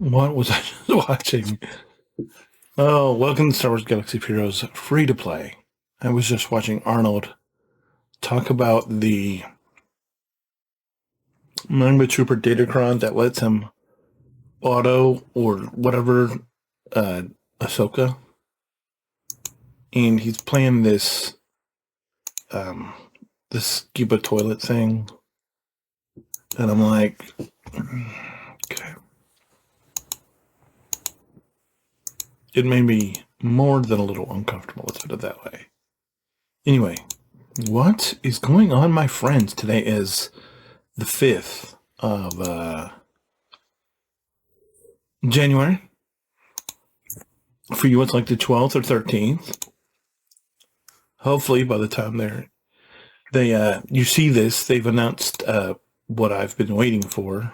What was I just watching? Oh, welcome to Star Wars Galaxy of Heroes free to play. I was just watching Arnold talk about the Manga Trooper Datacron that lets him auto or whatever Ahsoka. And he's playing this this scuba toilet thing. And I'm like, okay. It made me more than a little uncomfortable, let's put it that way. Anyway, what is going on, my friends? Today is the 5th of January. For you, it's like the 12th or 13th. Hopefully, by the time you see this, they've announced what I've been waiting for.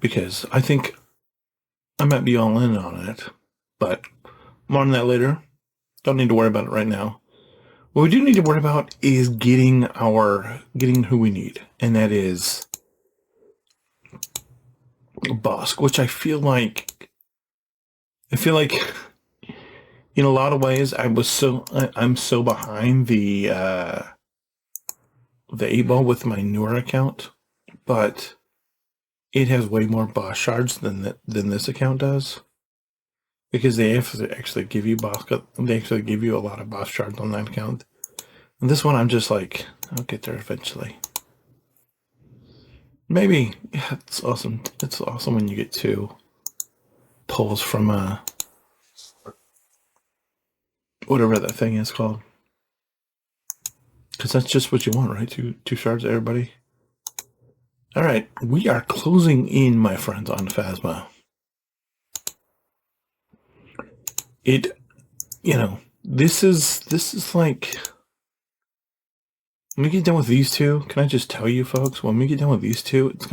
Because I think I might be all in on it. But more on that later. Don't need to worry about it right now. What we do need to worry about is getting who we need. And that is Bosk, which I feel like in a lot of ways I'm so behind the 8-ball with my newer account, but it has way more boss shards than this account does, because they actually give you they actually give you a lot of boss shards on that account. And this one I'm just like, I'll get there eventually. Maybe. Yeah, it's awesome. It's awesome when you get 2 pulls from whatever that thing is called. Because that's just what you want, right? Two shards, everybody. All right, we are closing in, my friends, on Phasma. This is like, when we get done with these 2, can I just tell you, folks, when we get done with these 2, it's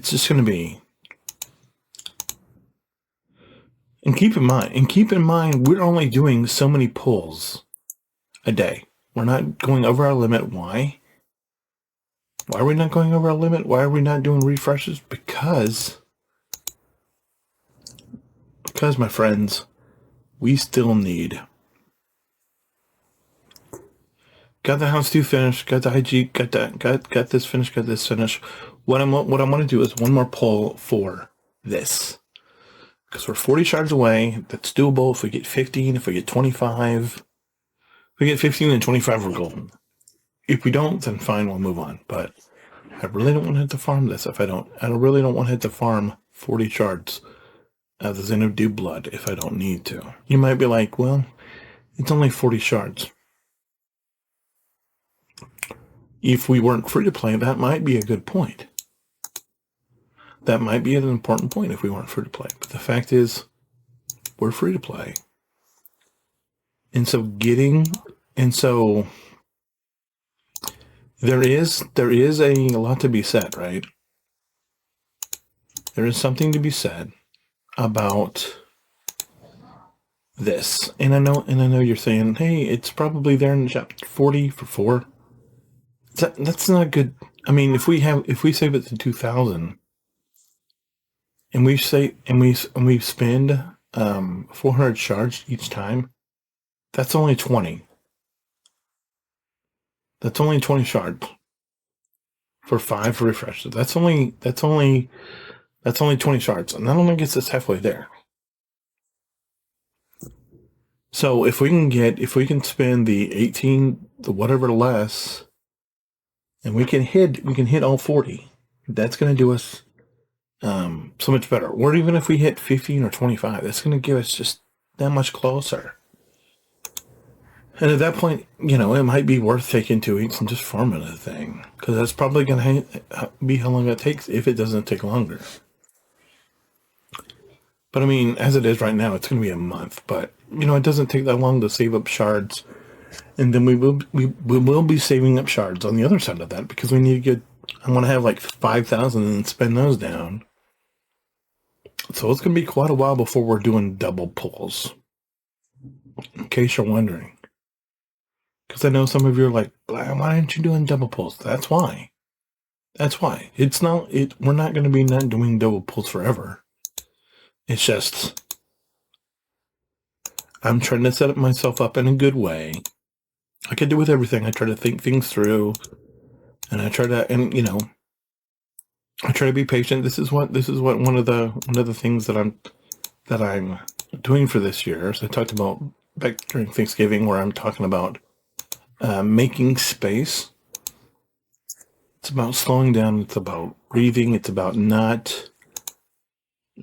just going to be. And keep in mind, we're only doing so many pulls a day. We're not going over our limit. Why? Why are we not going over our limit? Why are we not doing refreshes? Because, my friends, we still need. Got the House 2 finished. Got the IG. Got this finished. Got this finished. What I want to do is one more pull for this. Because we're 40 shards away. That's doable. If we get 15, if we get 25. If we get 15 and 25, we're golden. If we don't, then fine, we'll move on. But I really don't want to have to farm this I really don't want to have to farm 40 shards of the Xanadu blood if I don't need to. You might be like, well, it's only 40 shards. If we weren't free to play, that might be a good point. That might be an important point if we weren't free to play. But the fact is, we're free to play. And so there is a lot to be said, right? There is something to be said about this. And I know you're saying, hey, it's probably there in the shop 40 for 4. That's not good. I mean, if we save it to 2,000 and we spend 400 shards each time, that's only 20. That's only 20 shards for 5 refreshes. That's only 20 shards, and that only gets us halfway there. So if we can spend the 18, the whatever less, and we can hit all 40, that's going to do us so much better. Or even if we hit 15 or 25, that's going to give us just that much closer. And at that point, it might be worth taking 2 weeks and just farming the thing. Because that's probably going to be how long it takes, if it doesn't take longer. But I mean, as it is right now, it's going to be a month. But, it doesn't take that long to save up shards. And then we will be saving up shards on the other side of that. Because we need to I want to have like 5,000 and spend those down. So it's going to be quite a while before we're doing double pulls. In case you're wondering. Because I know some of you are like, why aren't you doing double pulls? That's why. That's why. It's not, we're not going to be not doing double pulls forever. It's just, I'm trying to set myself up in a good way. Like I do with everything. I try to think things through, and I try to, and you know, I try to be patient. This is what one of the things that I'm doing for this year. As I talked about back during Thanksgiving, where I'm talking about making space. It's about slowing down. It's about breathing. It's about not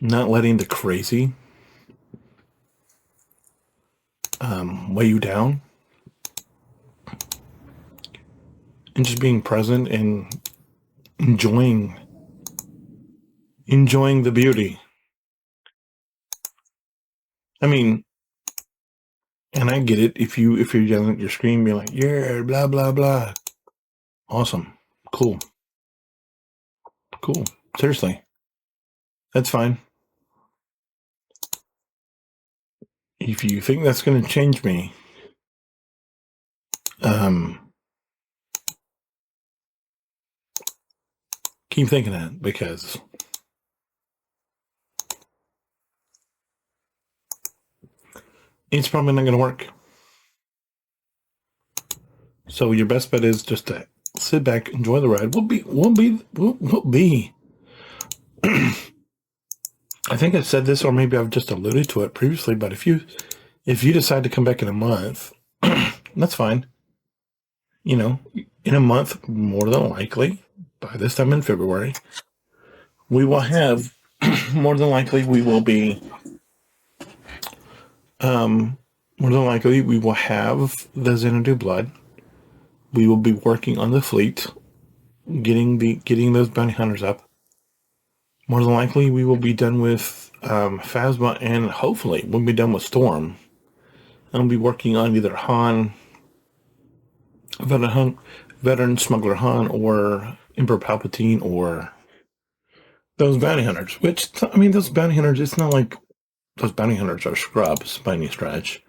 letting the crazy weigh you down, and just being present and enjoying the beauty. I mean, and I get it. If you're yelling at your screen, you're like, yeah, blah blah blah. Awesome, cool. Seriously, that's fine. If you think that's going to change me, keep thinking that, because it's probably not going to work. So your best bet is just to sit back, enjoy the ride. We'll be. I think I've said this, or maybe I've just alluded to it previously, but if you decide to come back in a month, that's fine. You know, in a month, more than likely, by this time in February, we will have, more than likely, we will be, more than likely, we will have the Xanadu blood. We will be working on the fleet, getting those bounty hunters up. More than likely, we will be done with Phasma, and hopefully we'll be done with Storm. I'll be working on either Han, Veteran Smuggler Han, or Emperor Palpatine, or those bounty hunters. Which, I mean, those bounty hunters, it's not like those bounty hunters are scrubs by any stretch.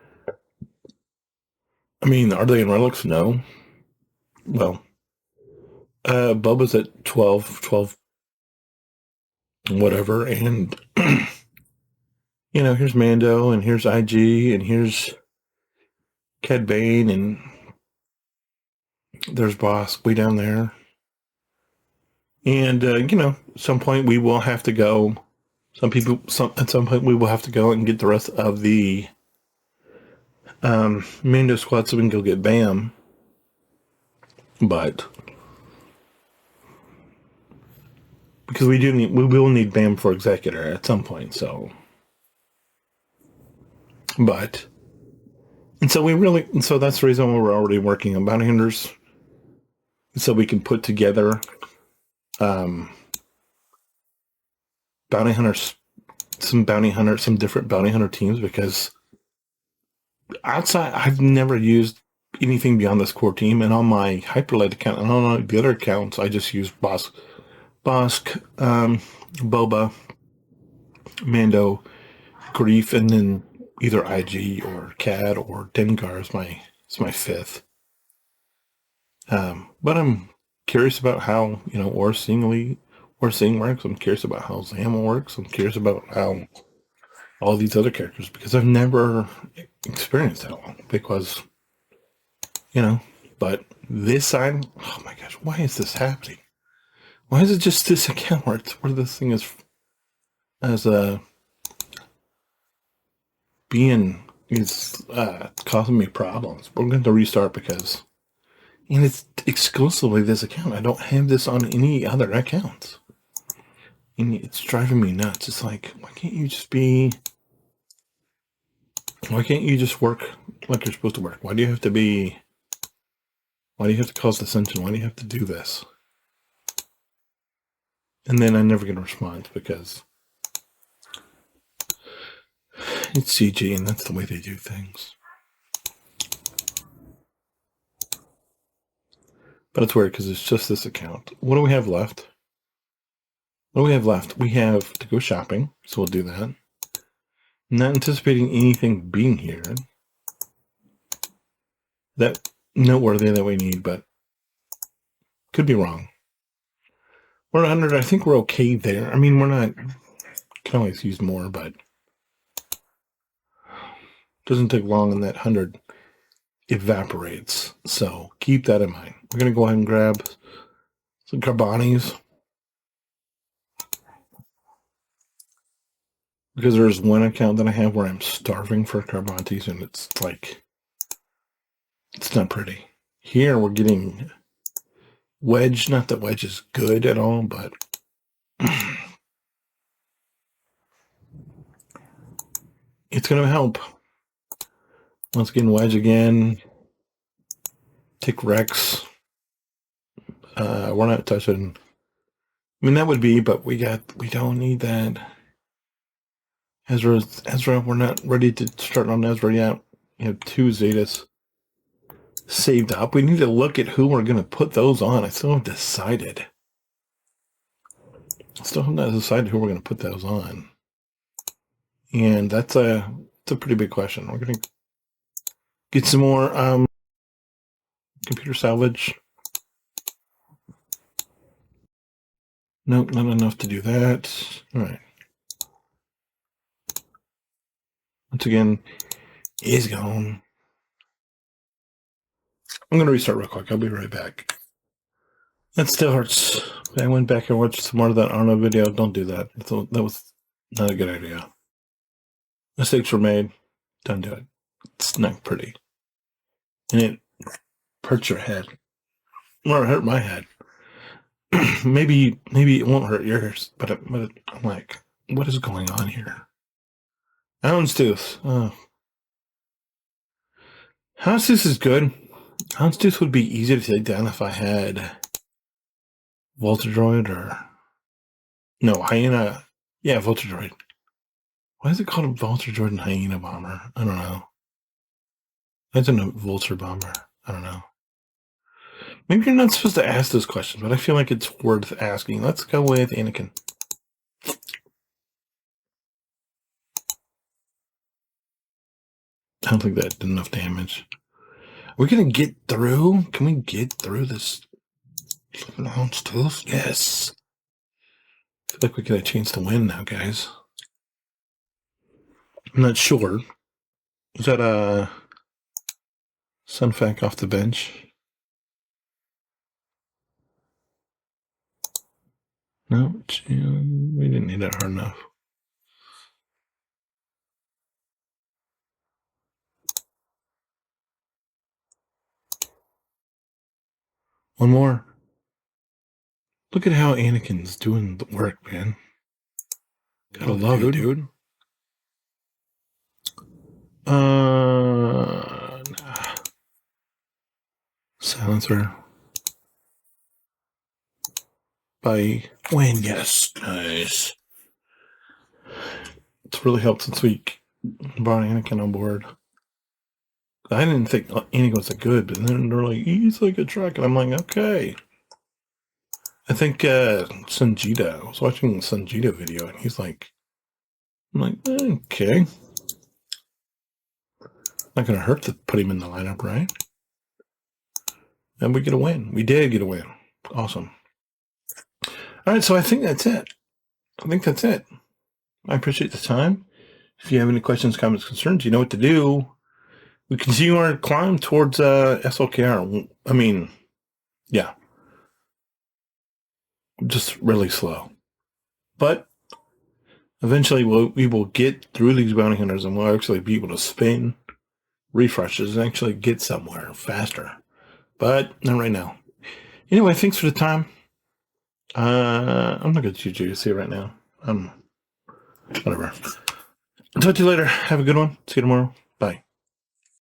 I mean, are they in relics? No. Well, Boba's at 12, whatever, and you know, here's Mando, and here's IG, and here's Cad Bane, and there's Boss way down there. And you know, at some point we will have to go. At some point we will have to go and get the rest of the Mando squad so we can go get Bam. But because we will need Bam for Executor at some point. So, but and so that's the reason why we're already working on bounty hunters, so we can put together some different bounty hunter teams, because outside I've never used anything beyond this core team, and on my Hyperlight account and on the other accounts I just use Bosk, Boba, Mando, Grief, and then either IG or Cad or Dengar is my fifth. But I'm curious about how, you know, or Sing works. I'm curious about how Zama works. I'm curious about how all these other characters, because I've never experienced that one, because, you know, but this side, oh my gosh, why is this happening? Why is it just this account where this thing is as causing me problems? We're going to restart, because, and it's exclusively this account. I don't have this on any other accounts. And it's driving me nuts. It's like, why can't you just work like you're supposed to work? Why do you have to cause dissension? Why do you have to do this? And then I never get a response, because it's CG and that's the way they do things. But it's weird, because it's just this account. What do we have left? We have to go shopping, so we'll do that. Not anticipating anything being here that noteworthy that we need, but could be wrong. We're at 100. I think we're okay there. I mean, we're not... Can always use more, but... Doesn't take long and that 100 evaporates. So keep that in mind. We're going to go ahead and grab some Carbonis. Because there's one account that I have where I'm starving for Carbonis, and it's like... It's not pretty. Here we're getting Wedge. Not that Wedge is good at all, but... It's going to help. Once again, Wedge again. Take Rex. We're not touching... I mean, that would be, but we don't need that. Ezra, we're not ready to start on Ezra yet. We have 2 Zetas saved up. We need to look at who we're going to put those on. I still haven't decided. Still have not decided who we're going to put those on. And it's a pretty big question. We're going to get some more computer salvage. Nope, not enough to do that. All right. Once again, is gone. I'm going to restart real quick. I'll be right back. That still hurts. I went back and watched some more of that Arno video. Don't do that. That was not a good idea. Mistakes were made. Don't do it. It's not pretty. And it hurts your head. Or it hurt my head. maybe it won't hurt yours, but I'm like, what is going on here? Houndstooth. Oh. Houndstooth is good. Houndstooth would be easier to take down if I had Voltadroid or... No, Hyena. Yeah, Voltadroid. Why is it called a Voltadroid and Hyena Bomber? I don't know. That's a Vulture Bomber. I don't know. Maybe you're not supposed to ask this question, but I feel like it's worth asking. Let's go with Anakin. I don't think that did enough damage. We're going to get through? Can we get through this Houndstooth? Yes. I feel like we got a chance to win now, guys. I'm not sure. Is that a Sunfac off the bench? No, we didn't need that hard enough. One more. Look at how Anakin's doing the work, man. Gotta love it, dude. Nah. Silencer. Bye. Win, yes. Nice. It's really helped since we brought Anakin on board. I didn't think Anakin was that good, but then they're like, he's like a truck. And I'm like, okay. I think Sanjita, I was watching the Sanjita video, and he's like, I'm like, okay. Not going to hurt to put him in the lineup, right? And we get a win. We did get a win. Awesome. All right, so I think that's it. I appreciate the time. If you have any questions, comments, concerns, you know what to do. We continue our climb towards SLKR. I mean, yeah. Just really slow. But eventually we will get through these bounty hunters and we'll actually be able to spin refreshes and actually get somewhere faster. But not right now. Anyway, thanks for the time. I'm not going to GGC right now. Whatever. Talk to you later. Have a good one. See you tomorrow. Bye.